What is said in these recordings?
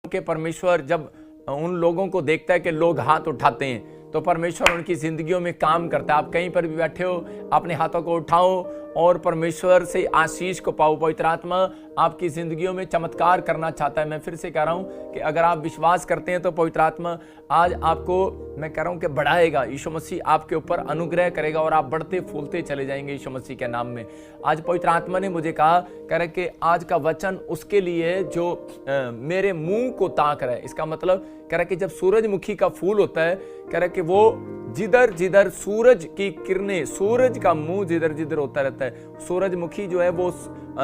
कि परमेश्वर जब उन लोगों को देखता है कि लोग हाथ उठाते हैं तो परमेश्वर उनकी जिंदगियों में काम करता है। आप कहीं पर भी बैठे हो, अपने हाथों को उठाओ और परमेश्वर से आशीष को पाओ। पवित्र आत्मा आपकी जिंदगियों में चमत्कार करना चाहता है। मैं फिर से कह रहा हूं कि अगर आप विश्वास करते हैं तो पवित्र आत्मा आज आपको, मैं कह रहा हूं कि बढ़ाएगा। यीशु मसीह आपके ऊपर अनुग्रह करेगा और आप बढ़ते फूलते चले जाएंगे यीशु मसीह के नाम में। आज पवित्र आत्मा ने मुझे कहा, कह रहे कि आज का वचन उसके लिए जो मेरे मुंह को ताक रहा है। इसका मतलब कह रहा कि जब सूरजमुखी का फूल होता है, कह रहा कि वो जिधर जिधर सूरज की किरणें, सूरज का मुंह जिधर जिधर होता रहता है, सूरजमुखी जो है वो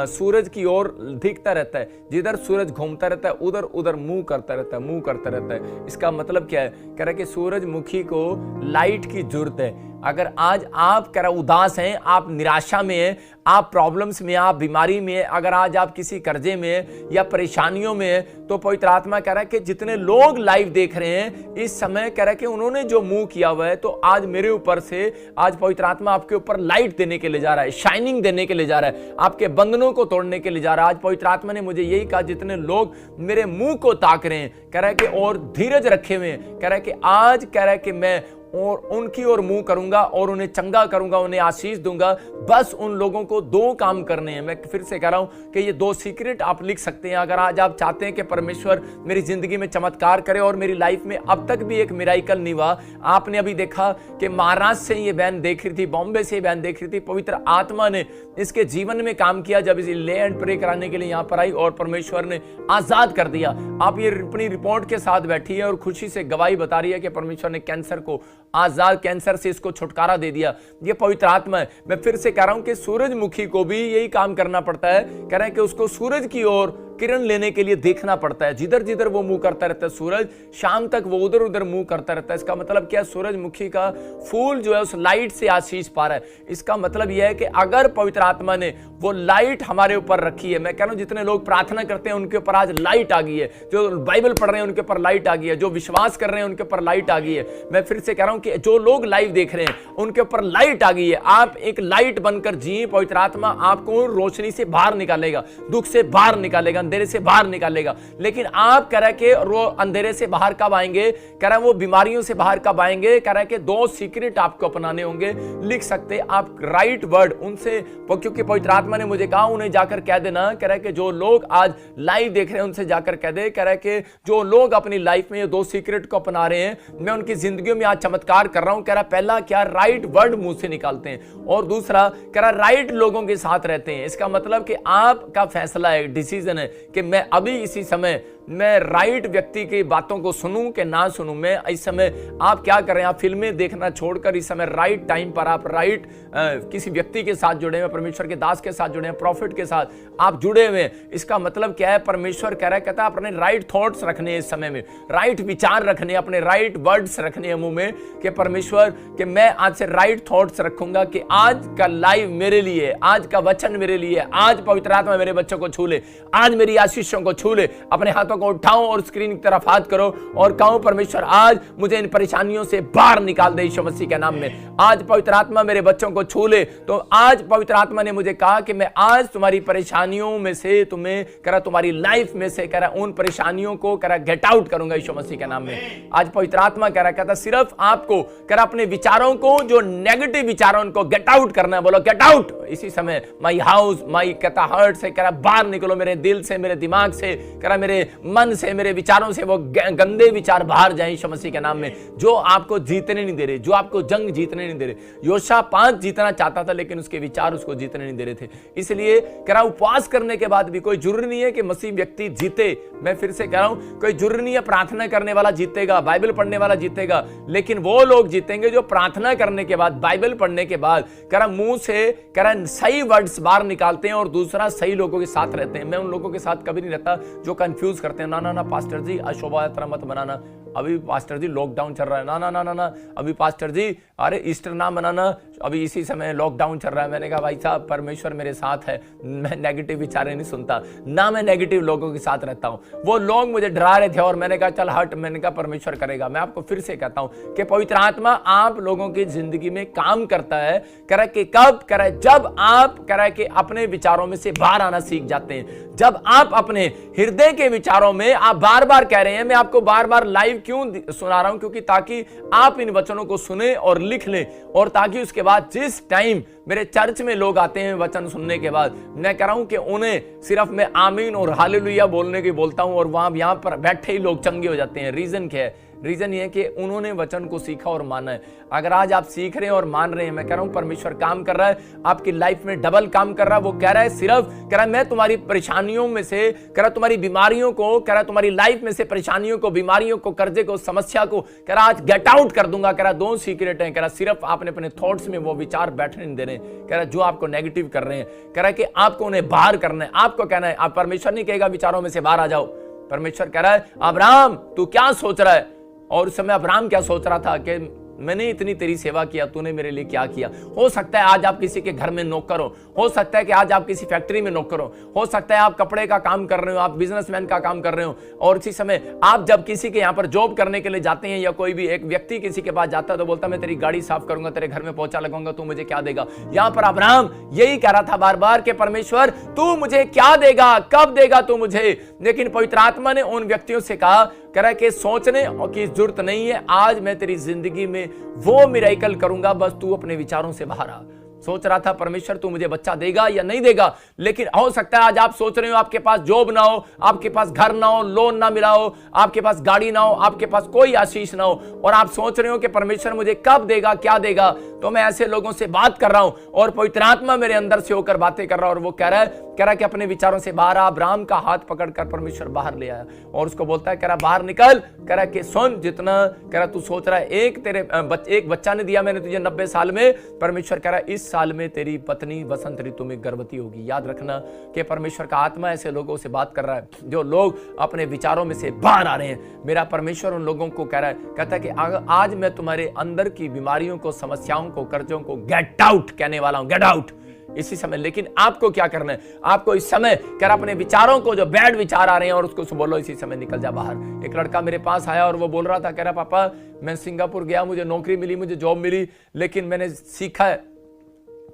सूरज की ओर दिखता रहता है। जिधर सूरज घूमता रहता है उधर उधर मुंह करता रहता है, मुंह करता रहता है। इसका मतलब क्या है? कह रहा कि सूरजमुखी को लाइट की जरूरत है। अगर आज आप कह रहा उदास हैं, आप निराशा में हैं, आप प्रॉब्लम्स में, आप बीमारी में हैं, अगर आज आप किसी कर्जे में हैं या परेशानियों में हैं, तो पवित्र आत्मा कह रहा है कि जितने लोग लाइव देख रहे हैं इस समय, कह रहा है कि उन्होंने जो मुंह किया हुआ है, तो आज मेरे ऊपर से आज पवित्र आत्मा आपके ऊपर लाइट देने के लिए जा रहा है, शाइनिंग देने के लिए जा रहा है, आपके बंधनों को तोड़ने के लिए जा रहा है। आज पवित्र आत्मा ने मुझे यही कहा, जितने लोग मेरे मुंह को ताक रहे हैं, कह रहा है कि और धीरज रखे हुए हैं, कह रहा है कि आज कह रहा है कि मैं और उनकी ओर मुंह करूंगा और उन्हें चंगा करूंगा, उन्हें आशीष दूंगा। बस उन लोगों को दो काम करने हैं। मैं फिर से कह रहा हूं कि ये दो सीक्रेट आप लिख सकते हैं। अगर आज आप चाहते हैं कि परमेश्वर मेरी जिंदगी में चमत्कार करे, और मेरी लाइफ में अब तक भी एक मिराइकल नहीं हुआ। आपने अभी देखा कि महाराष्ट्र से ये बहन देख रही थी, बॉम्बे से ये बहन देख रही थी, पवित्र आत्मा ने इसके जीवन में काम किया जब इसे ले एंड प्रे कराने के लिए यहां पर आई और परमेश्वर ने आजाद कर दिया। आप ये अपनी रिपोर्ट के साथ बैठी है और खुशी से गवाही बता रही है कि परमेश्वर ने कैंसर को आजाद, कैंसर से इसको छुटकारा दे दिया। ये पवित्र आत्मा है। मैं फिर से कह रहा हूं कि सूरजमुखी को भी यही काम करना पड़ता है। कह रहे हैं कि उसको सूरज की ओर किरण लेने के लिए देखना पड़ता है। जिधर जिधर वो मुंह करता रहता है सूरज, शाम तक वो उधर उधर मुंह करता रहता है। इसका मतलब क्या? सूरजमुखी का फूल जो है उस लाइट से आशीष पा रहा है। इसका मतलब यह है कि अगर पवित्र आत्मा ने वो लाइट हमारे ऊपर रखी है, मैं कह रहा हूं जितने लोग प्रार्थना करते हैं उनके ऊपर आज लाइट आ गई है, जो बाइबल पढ़ रहे हैं उनके ऊपर लाइट आ गई है, जो विश्वास कर रहे हैं उनके ऊपर लाइट आ गई है। मैं फिर से कह रहा हूं कि जो लोग लाइव देख रहे हैं उनके ऊपर लाइट आ गई है। आप एक लाइट बनकर जिए। पवित्र आत्मा आपको रोशनी से बाहर निकालेगा, दुख से बाहर निकालेगा, अंधेरे से बाहर निकालेगा। लेकिन आप कह रहे कि वो अंधेरे से बाहर कब आएंगे? कह रहा है वो बीमारियों से बाहर कब आएंगे? कह रहा है कि दो सीक्रेट आपको अपनाने होंगे। लिख सकते आप राइट वर्ड उनसे, क्योंकि पवित्र आत्मा ने मुझे कहा उन्हें जाकर कह देना। कह रहा है कि जो लोग आज लाइव देख रहे हैं उनसे जाकर कह दे। कह रहा है कि जो लोग अपनी लाइफ में ये दो सीक्रेट को अपना रहे हैं, मैं उनकी जिंदगियों में आज चमत्कार कर रहा हूं। कह रहा पहला क्या? राइट वर्ड मुंह से निकालते हैं, और दूसरा कह रहा राइट लोगों के साथ रहते हैं। इसका मतलब कि आपका फैसला है, डिसीजन है कि मैं अभी इसी समय मैं राइट व्यक्ति की बातों को सुनूं कि ना सुनूं। मैं इस समय आप क्या कर रहे हैं? आप फिल्में देखना छोड़कर इस समय राइट टाइम पर आप राइट किसी व्यक्ति के साथ जुड़े हुए, परमेश्वर के दास के साथ जुड़े हैं, प्रॉफिट के साथ आप जुड़े हुए हैं। इसका मतलब क्या है? परमेश्वर कह रहा है, कहता है अपने राइट थॉट्स रखने हैं इस समय में, राइट विचार रखने, अपने राइट वर्ड्स रखने हैं मुंह में कि परमेश्वर कि मैं आज से राइट थॉट्स रखूंगा कि आज का लाइव मेरे लिए, आज का वचन मेरे लिए, आज पवित्र आत्मा मेरे बच्चों को छू ले, आज मेरी आशीषों को छू ले। अपने हाथों को उठाओ और स्क्रीन की तरफ हाथ करो और कहो परमेश्वर आज मुझे इन परेशानियों से बाहर निकाल दे यीशु मसीह के नाम में। आज पवित्र आत्मा मेरे बच्चों को छू ले। तो आज पवित्र आत्मा ने मुझे कहा कि मैं आज तुम्हारी परेशानियों में से, तुम्हें कह रहा तुम्हारी लाइफ में से, कह रहा उन परेशानियों को कह रहा गेट आउट करूंगा यीशु मसीह के नाम में। आज पवित्र आत्मा कह रहा, कहता सिर्फ आपको कह रहा अपने विचारों को, जो नेगेटिव विचार उनको गेट आउट करना है। बोलो गेट आउट इसी समय। माई हाउस, माई कहता हर्ट से, कह रहा बाहर निकलो मेरे दिल से, मेरे दिमाग से, कह रहा मेरे मन से, मेरे विचारों से वो गंदे विचार बाहर जाएं यीशु मसीह के नाम में, जो आपको जीतने नहीं दे रहे, जो आपको जंग जीतने नहीं दे रहे। योशा 5 जीतना चाहता था लेकिन उसके विचार उसको जीतने नहीं दे रहे थे। इसलिए कह रहा उपवास करने के बाद भी कोई जरूरी नहीं है कि मसीह व्यक्ति जीते। मैं फिर से कह रहा हूं, कोई जरूरी नहीं है प्रार्थना करने वाला जीतेगा, बाइबल पढ़ने वाला जीतेगा, लेकिन वो लोग जीतेंगे जो प्रार्थना करने के बाद, बाइबल पढ़ने के बाद कह रहा मुंह से कह रहा सही वर्ड्स बाहर निकालते हैं और दूसरा सही लोगों के साथ रहते हैं। मैं उन लोगों के साथ कभी नहीं रहता जो कंफ्यूज करते हैं। ना ना ना पास्टर जी शोभा यात्रा मत बनाना, अभी पास्टर जी लॉकडाउन चल रहा है, ना ना ना ना ना, अभी पास्टर जी अरे ईस्टर ना बनाना, अभी इसी समय लॉकडाउन चल रहा है। मैंने कहा भाई साहब परमेश्वर मेरे साथ है, मैं नेगेटिव विचारें नहीं सुनता, ना मैं नेगेटिव लोगों के साथ रहता हूं। वो लोग मुझे डरा रहे थे और मैंने कहा चल हट, मैंने कहा परमेश्वर करेगा। मैं आपको फिर से कहता हूं कि पवित्र आत्मा आप लोगों की जिंदगी में काम करता है। कह रहा कि कब? कह रहा जब आप कह रहा कि अपने विचारों में से बाहर आना सीख जाते हैं, जब आप अपने हृदय के विचारों में आप बार बार कह रहे हैं। मैं आपको बार बार लाइव क्यों सुना रहा हूं? क्योंकि ताकि आप इन वचनों को सुने और लिख लें, और ताकि उसके बाद जिस टाइम मेरे चर्च में लोग आते हैं वचन सुनने के बाद, मैं कह रहा हूं कि उन्हें सिर्फ मैं आमीन और हालेलुया बोलने की बोलता हूं और वहां यहां पर बैठे ही लोग चंगे हो जाते हैं। रीजन क्या है? रीजन ये है कि उन्होंने वचन को सीखा और माना है। अगर आज आप सीख रहे हैं और मान रहे हैं, मैं कह रहा हूं परमेश्वर काम कर रहा है आपकी लाइफ में, डबल काम कर रहा है। वो कह रहा है सिर्फ कह रहा है मैं तुम्हारी परेशानियों में से, कह रहा तुम्हारी बीमारियों को, कह रहा तुम्हारी लाइफ में से परेशानियों को, बीमारियों को, कर्जे को, समस्या को कह रहा आज गेट आउट कर दूंगा। कह रहा दो सीक्रेट है, कह रहा सिर्फ आपने अपने थॉट्स में वो विचार बैठने नहीं देने, कह रहा जो आपको नेगेटिव कर रहे हैं, कह रहा कि आपको उन्हें बाहर करना है। आपको कहना है, आप परमेश्वर नहीं कहेगा विचारों में से बाहर आ जाओ। परमेश्वर कह रहा है अब्राहम तू क्या सोच रहा है? और उस समय अब्राहम क्या सोच रहा था कि मैंने इतनी तेरी सेवा किया, तूने मेरे लिए क्या किया? हो सकता है आज आप किसी के घर में नौकर हो सकता है कि आज आप किसी फैक्ट्री में नौकर हो सकता है आप कपड़े का काम कर रहे हो, आप बिजनेसमैन का काम कर रहे हो, और इसी समय आप जब किसी के यहाँ पर जॉब करने के लिए जाते हैं या कोई भी एक व्यक्ति किसी के पास जाता है तो बोलता है मैं तेरी गाड़ी साफ करूंगा, तेरे घर में पोछा लगाऊंगा, तू मुझे क्या देगा? यहाँ पर अब्राहम यही कह रहा था बार बार कि परमेश्वर तू मुझे क्या देगा, कब देगा तू मुझे? लेकिन पवित्र आत्मा ने उन व्यक्तियों से कहा, कह रहा कि सोचने की जरूरत नहीं है, आज मैं तेरी जिंदगी में वो मिरेकल करूंगा, बस तू अपने विचारों से बाहर आ। सोच रहा था परमेश्वर तू मुझे बच्चा देगा या नहीं देगा, लेकिन हो सकता है आज आप सोच रहे हो आपके पास जॉब ना हो, आपके पास घर ना हो, लोन ना मिला हो, आपके पास गाड़ी ना हो, आपके पास कोई आशीष ना हो, और आप सोच रहे हो कि परमेश्वर मुझे कब देगा, क्या देगा? तो मैं ऐसे लोगों से बात कर रहा हूं और पवित्र आत्मा मेरे अंदर से होकर बातें कर रहा है, और वो कह रहा है कि अपने विचारों से बाहर आ। अब्राहम का हाथ पकड़कर परमेश्वर बाहर ले आया और उसको बोलता है, कह रहा बाहर निकल, कह रहा कि सुन जितना कह रहा तू सोच रहा है, एक बच्चा ने दिया मैंने तुझे 90 साल में, परमेश्वर कह रहा है इस साल में तेरी पत्नी वसंत ऋतु में गर्भवती होगी। याद रखना कि परमेश्वर का आत्मा ऐसे लोगों से बात कर रहा है जो लोग अपने विचारों में से बाहर आ रहे हैं। मेरा परमेश्वर उन लोगों को कह रहा है, कहता है कि आज मैं तुम्हारे अंदर की बीमारियों को, समस्याओं को, कर्जों को गेट आउट कहने वाला हूं, गेट आउट इसी समय। लेकिन आपको क्या करना है? आपको इस समय कह रहा अपने विचारों को, जो बैड विचार आ रहे हैं, और उसको बोलो इसी समय निकल जा बाहर। एक लड़का मेरे पास आया और वो बोल रहा था, कह रहा पापा मैं सिंगापुर गया, मुझे नौकरी मिली, मुझे जॉब मिली, लेकिन मैंने सीखा है,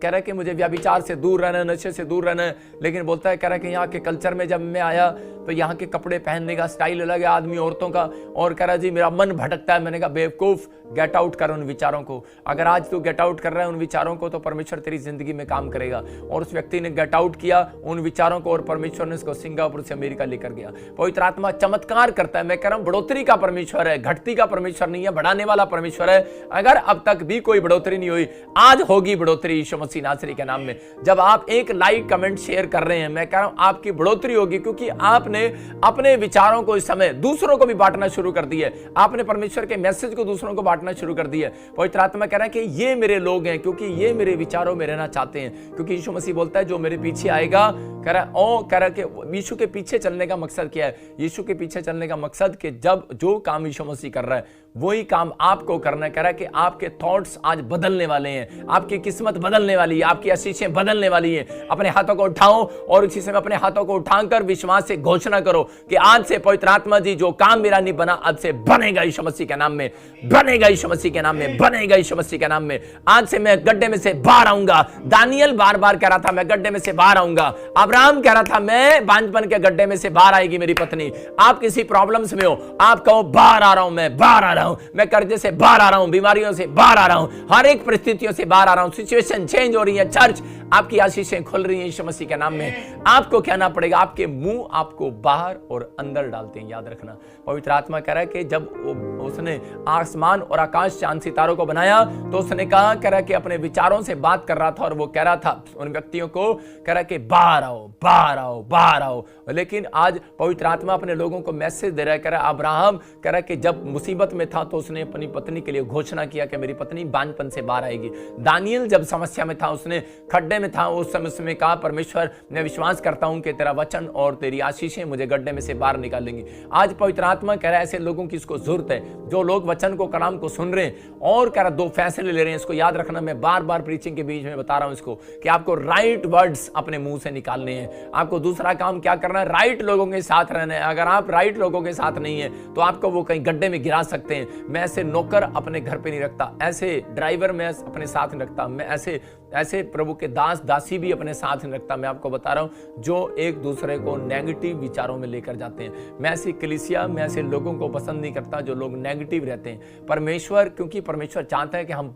कह रहा है कि मुझे व्यभिचार से दूर रहना है, नशे से दूर रहना है, लेकिन बोलता है कह रहा है कि यहाँ के कल्चर में जब मैं आया तो यहाँ के कपड़े पहनने का स्टाइल अलग है आदमी औरतों का, और कह रहा जी मेरा मन भटकता है। मैंने कहा बेवकूफ, गेट आउट कर उन विचारों को। अगर आज तू गेट आउट कर रहा है उन विचारों को तो परमेश्वर तेरी जिंदगी में काम करेगा। और उस व्यक्ति ने गेट आउट किया उन विचारों को और परमेश्वर ने उसको सिंगापुर से अमेरिका लेकर गया। पवित्र आत्मा चमत्कार करता है। मैं कह रहा हूं बढ़ोतरी का परमेश्वर है, घटती का परमेश्वर नहीं है, बढ़ाने वाला परमेश्वर है। अगर अब तक भी कोई बढ़ोतरी नहीं हुई, आज होगी बढ़ोतरी यीशु मसीह नासरी के नाम में। जब आप एक लाइक कमेंट शेयर कर रहे हैं, मैं कह रहा हूं आपकी बढ़ोतरी होगी, क्योंकि आपने अपने विचारों को इस समय दूसरों को भी बांटना शुरू कर दिया है। आपने परमेश्वर के मैसेज को दूसरों को बांटना शुरू कर दिया है। पवित्र आत्मा कह रहा है कि ये मेरे लोग हैं, क्योंकि ये मेरे विचारों में रहना चाहते हैं। क्योंकि यीशु मसीह बोलता है जो मेरे पीछे आएगा, कह रहा है कि यीशु के पीछे चलने का मकसद क्या है? यीशु के पीछे चलने का मकसद कि जब जो काम यीशु मसीह कर रहा है वही काम आपको करना है। कह रहा है कि आपके थॉट्स आज बदलने वाले हैं, आपकी किस्मत बदलने वाली है, आपकी आशीषें बदलने वाली हैं। अपने हाथों को उठाओ और इसी समय अपने हाथों को उठाकर विश्वास से घोषणा करो कि आज से पवित्र आत्मा जी जो काम मेरा नहीं बना अब से बनेगा यीशु मसीह के नाम में, बनेगा यीशु मसीह के नाम में, बनेगा यीशु मसीह के नाम में। आज से मैं गड्ढे में से बाहर आऊंगा। दानियल बार बार कह रहा था मैं गड्ढे में से बाहर आऊंगा। अब्राहम कह रहा था मैं बांझपन के गड्ढे में से बाहर आएगी मेरी पत्नी। आप किसी प्रॉब्लम्स में हो, आप कहो बाहर आ रहा हूं, मैं बाहर आ रहा हूं, मैं कर्जे से बाहर आ रहा हूं, बीमारियों से बाहर आ रहा हूं, हर एक परिस्थितियों से बाहर आ रहा हूं। सिचुएशन चेंज हो रही है, चर्च आपकी आशीषें खुल रही हैं यीशु मसीह के नाम में। आपको कहना पड़ेगा, आपके मुंह आपको बाहर और अंदर डालते हैं। याद रखना पवित्र आत्मा कह रहा है कि जब उसने आसमान और आकाश चांद सितारों को बनाया तो उसने कहा, कह रहा है कि अपने विचारों से बात कर रहा था और वो कह रहा था उन व्यक्तियों को, कह रहा है कि बाहर आओ, बाहर आओ, बाहर आओ। लेकिन आज पवित्र आत्मा अपने लोगों को मैसेज दे रहा है। कह रहा है अब्राहम कह रहा है कि जब मुसीबत में था तो उसने अपनी पत्नी के लिए घोषणा किया कि मेरी पत्नी बांझपन से बाहर आएगी। दानियल जब समस्या में था, उसने खड्डे में था, उस समय उसने कहा परमेश्वर मैं विश्वास करता हूं कि तेरा वचन और तेरी आशीषें मुझे गड्ढे में से बाहर निकालेंगी। आज पवित्र आत्मा कह रहा है ऐसे लोगों की इसको जरूरत है, जो लोग वचन को कलाम को सुन रहे हैं और कह रहा 2 फैसले ले रहे हैं। इसको याद रखना, मैं बार बार प्रीचिंग के बीच में बता रहा हूं इसको कि आपको राइट वर्ड्स अपने मुंह से निकालने हैं। आपको दूसरा काम क्या करना है, राइट लोगों के साथ रहना है। अगर आप राइट लोगों के साथ नहीं है तो आपको वो कहीं गड्ढे में गिरा सकते हैं। मैं ऐसे नौकर अपने घर पे नहीं रखता, ऐसे ड्राइवर मैं अपने साथ नहीं रखता, मैं ऐसे प्रभु के दास दासी भी अपने साथ नहीं रखता। मैं आपको बता रहा हूं जो एक दूसरे को नेगेटिव विचारों में लेकर जाते हैं। मैं ऐसी कलीसिया, मैं ऐसे लोगों को पसंद नहीं करता जो लोग नेगेटिव रहते हैं। परमेश्वर, क्योंकि परमेश्वर चाहता है कि हम